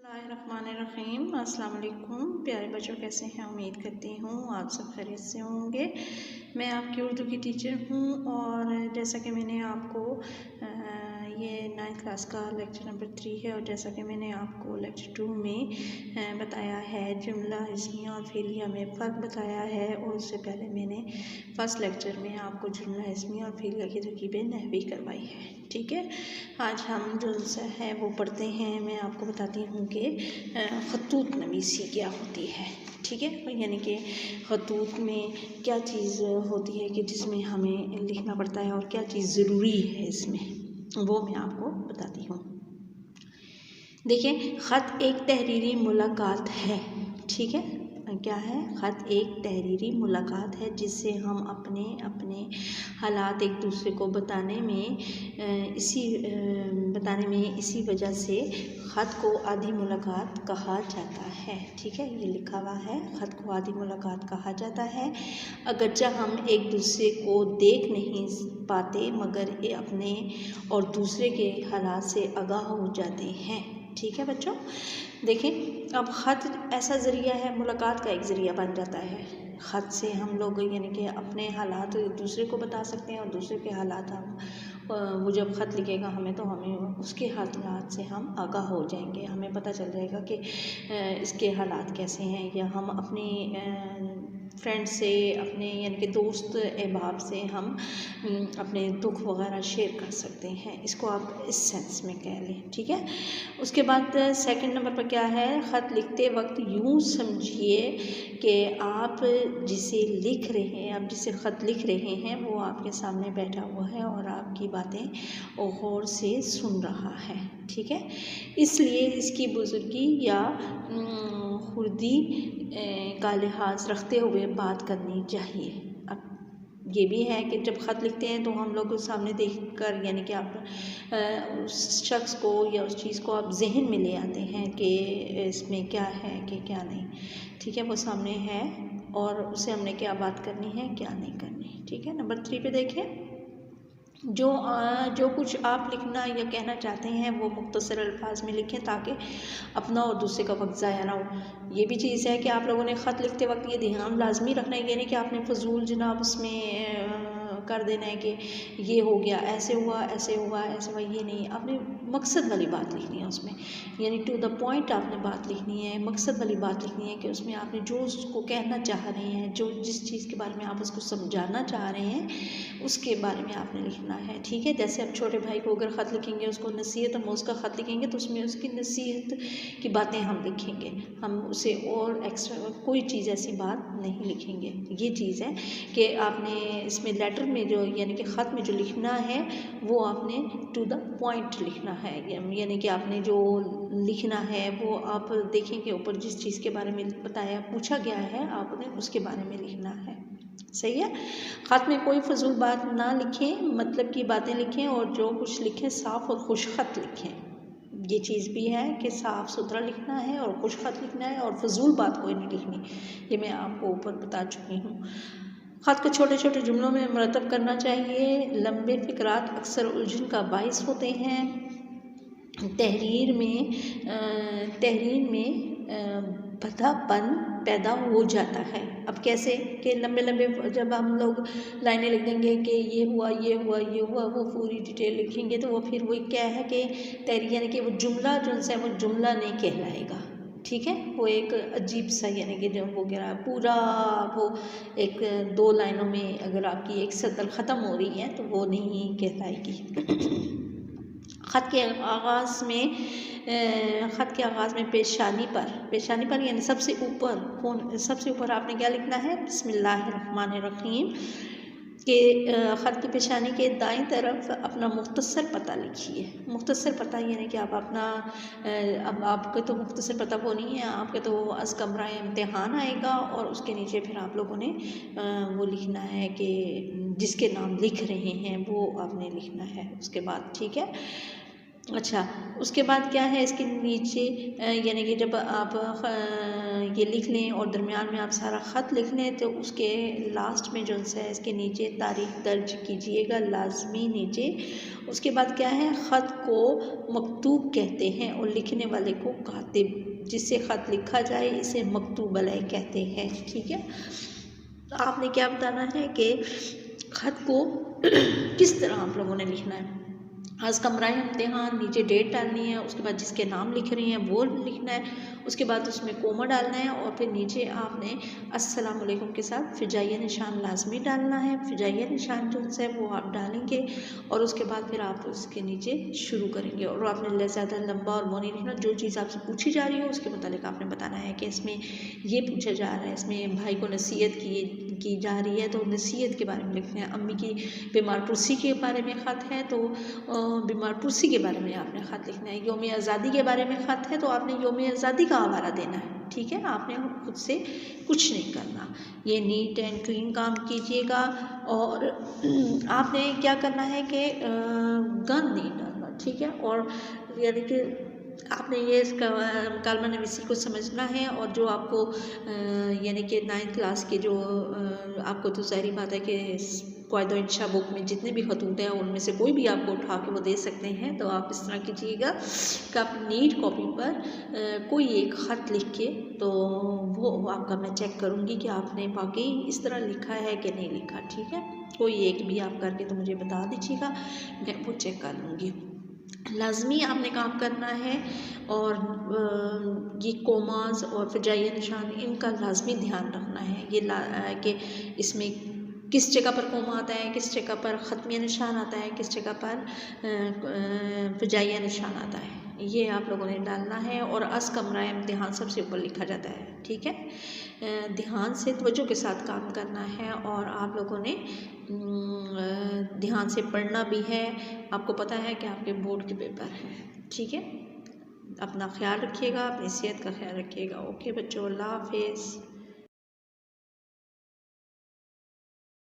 बिस्मिल्लाहिर्रहमानिर्रहीम। अस्सलाम वालेकुम प्यारे बच्चों, कैसे हैं? उम्मीद करती हूँ आप सब खैरियत से होंगे। मैं आपकी उर्दू की टीचर हूँ और जैसा कि मैंने आपको ये 9th क्लास का लेक्चर नंबर 3 है और जैसा कि मैंने आपको लेक्चर 2 में बताया है, जुमला इस्मिया और फ़ेलिया में फ़र्क बताया है। और उससे पहले मैंने फ़र्स्ट लेक्चर में आपको जुमला इस्मिया और फ़ेलिया की तरकीबें नहवी करवाई है। ठीक है, आज हम जो है वो पढ़ते हैं। मैं आपको बताती हूँ कि ख़तूत नवीसी क्या होती है। ठीक है, यानी कि ख़तूत में क्या चीज़ होती है कि जिसमें हमें लिखना पड़ता है और क्या चीज़ ज़रूरी है इसमें, वो मैं आपको बताती हूँ। देखिए, ख़त एक तहरीरी मुलाकात है। ठीक है, क्या है? ख़त एक तहरीरी मुलाकात है जिससे हम अपने हालात एक दूसरे को बताने में इसी वजह से ख़त को आधी मुलाकात कहा जाता है। ठीक है, ये लिखा हुआ है, ख़त को आधी मुलाकात कहा जाता है। अगरचे हम एक दूसरे को देख नहीं पाते मगर ये अपने और दूसरे के हालात से आगाह हो जाते हैं। ठीक है बच्चों, देखें, अब ख़त ऐसा ज़रिया है, मुलाकात का एक ज़रिया बन जाता है। ख़त से हम लोग यानी कि अपने हालात दूसरे को बता सकते हैं और दूसरे के हालात हम वो जब ख़त लिखेगा हमें तो हमें उसके हालात से हम आगाह हो जाएंगे। हमें पता चल जाएगा कि इसके हालात कैसे हैं, या हम अपनी फ्रेंड से, अपने यानी कि दोस्त अहबाब से हम अपने दुख वगैरह शेयर कर सकते हैं। इसको आप इस सेंस में कह लें। ठीक है, उसके बाद सेकंड नंबर पर क्या है? ख़त लिखते वक्त यूँ समझिए कि आप जिसे लिख रहे हैं, आप जिसे ख़त लिख रहे हैं वो आपके सामने बैठा हुआ है और आपकी बातें गौर से सुन रहा है। ठीक है, इसलिए इसकी बुजुर्गी या खुर्दी का लिहाज रखते हुए बात करनी चाहिए। अब ये भी है कि जब ख़त लिखते हैं तो हम लोग सामने देखकर यानी कि आप उस शख्स को या उस चीज़ को आप जहन में ले आते हैं कि इसमें क्या है कि क्या नहीं। ठीक है, वो सामने है और उससे हमने क्या बात करनी है, क्या नहीं करनी। ठीक है, नंबर 3 पे देखें, जो कुछ आप लिखना या कहना चाहते हैं वो मुख्तसर अल्फाज में लिखें ताकि अपना और दूसरे का वक्त ज़ाया ना हो। ये भी चीज़ है कि आप लोगों ने ख़त लिखते वक्त ये ध्यान लाजमी रखना है, ये नहीं कि आपने फजूल जनाब उसमें कर देना है कि ये हो गया, ऐसे हुआ, ऐसे हुआ, ऐसे हुआ। ये नहीं, आपने मकसद वाली बात लिखनी है उसमें, यानी टू द पॉइंट आपने बात लिखनी है, मकसद वाली बात लिखनी है कि उसमें आपने जो उसको कहना चाह रहे हैं, जो जिस चीज़ के बारे में आप उसको समझाना चाह रहे हैं उसके बारे में आपने लिखना है। ठीक है, जैसे आप छोटे भाई को अगर ख़त लिखेंगे, उसको नसीहत, हम उसका ख़त लिखेंगे तो उसमें उसकी नसीहत की बातें हम लिखेंगे, हम उसे और एक्स्ट्रा कोई चीज़ ऐसी बात नहीं लिखेंगे। ये चीज़ है कि आपने इसमें लेटर में जो यानी कि ख़त में जो लिखना है वो आपने टू द पॉइंट लिखना है, यानी कि आपने जो लिखना है वो आप देखेंगे ऊपर जिस चीज़ के बारे में बताया पूछा गया है आपने उसके बारे में लिखना है। सही है, ख़त में कोई फजूल बात ना लिखें, मतलब की बातें लिखें और जो कुछ लिखें साफ़ और खुश ख़त लिखें। ये चीज़ भी है कि साफ़ सुथरा लिखना है और खुश ख़त लिखना है और फजूल बात कोई नहीं लिखनी। ये मैं आपको ऊपर बता चुकी हूँ। ख़त को छोटे छोटे जुमलों में मरतब करना चाहिए। लंबे फ़िक़रात अक्सर उलझन का बाइस होते हैं। तहरीर में भद्दापन पैदा हो जाता है। अब कैसे कि लंबे लंबे जब हम लोग लाइनें लिख देंगे कि ये हुआ, ये हुआ, ये हुआ, वो पूरी डिटेल लिखेंगे तो वो फिर वही क्या है कि तहरीर यानी कि वो जुमला जो है वो जुमला नहीं कहलाएगा। ठीक है, वो एक अजीब सा यानी कि जब वो कह पूरा वो एक 2 लाइनों में अगर आपकी एक सतर ख़त्म हो रही है तो वो नहीं कहलाएगी। ख़त के आगाज़ में पेशानी पर यानी सबसे ऊपर आपने क्या लिखना है? बिस्मिल्लाहिर्रहमानिर्रहीम के ख़त की पेशानी के दाईं तरफ अपना मुख्तसर पता लिखिए। मुख्तसर पता यानी कि आप अपना अब आपका तो मुख्तसर पता वो नहीं है, आपके तो अज़ कमरा इम्तिहान आएगा और उसके नीचे फिर आप लोगों ने वो लिखना है कि जिसके नाम लिख रहे हैं वो आपने लिखना है उसके बाद। ठीक है, अच्छा, उसके बाद क्या है इसके नीचे यानी कि जब आप ये लिख लें और दरमियान में आप सारा ख़त लिख लें तो उसके लास्ट में जो है इसके नीचे तारीख़ दर्ज कीजिएगा लाजमी नीचे। उसके बाद क्या है, ख़त को मकतूब कहते हैं और लिखने वाले को कातिब, जिससे ख़त लिखा जाए इसे मकतूब अलैह कहते हैं। ठीक है, तो आपने क्या बताना है कि ख़त को किस तरह आप लोगों ने लिखना है। आज कमरा इम्तिहान, नीचे डेट डालनी है, उसके बाद जिसके नाम लिख रही हैं वो लिखना है, उसके बाद उसमें कोमा डालना है और फिर नीचे आपने अस्सलाम वालेकुम के साथ फिजाइया निशान लाजमी डालना है। फिजाइया निशान जो है वो आप डालेंगे और उसके बाद फिर आप उसके नीचे शुरू करेंगे और आपने ज़्यादा लंबा और वो नहीं लिखना। जो चीज़ आपसे पूछी जा रही हो उसके मुतालिक आपने बताना है कि इसमें ये पूछा जा रहा है, इसमें भाई को नसीहत की जा रही है तो नसीहत के बारे में लिखना है। अम्मी की बीमार पुरसी के बारे में ख़त है तो बीमार पुरसी के बारे में आपने ख़त लिखना है। यौम आज़ादी के बारे में ख़त है तो आपने यौम आज़ादी का हवाला देना है। ठीक है, आपने खुद से कुछ नहीं करना, ये नीट एंड क्लीन काम कीजिएगा। और आपने क्या करना है कि गन नहीं डालना। ठीक है, और यानी कि आपने ये इसका कालमा नवीसी को समझना है और जो आपको यानी कि 9th क्लास के जो आपको तो ज़ाहिर बात है कि क़ायदा इंशा बुक में जितने भी खतूत हैं उनमें से कोई भी आपको उठा के वो दे सकते हैं। तो आप इस तरह कीजिएगा कि आप नीट कॉपी पर कोई एक ख़त लिख के तो वो आपका मैं चेक करूँगी कि आपने वाकई इस तरह लिखा है कि नहीं लिखा। ठीक है, कोई एक भी आप करके तो मुझे बता दीजिएगा, मैं वो चेक कर लूँगी। लाजमी आपने काम करना है और ये कोमास और फिजाइया निशान इनका लाजमी ध्यान रखना है। ये कि इसमें किस जगह पर कोमा आता है, किस जगह पर ख़त्मिया निशान आता है, किस जगह पर फिजाइया निशान आता है, ये आप लोगों ने डालना है। और अस कमरा इम्तिहान सबसे ऊपर लिखा जाता है। ठीक है, ध्यान से तवज्जो के साथ काम करना है और आप लोगों ने ध्यान से पढ़ना भी है। आपको पता है कि आपके बोर्ड के पेपर हैं। ठीक है, अपना ख्याल रखिएगा, अपनी सेहत का ख्याल रखिएगा। ओके बच्चों, अल्लाह हाफिज़।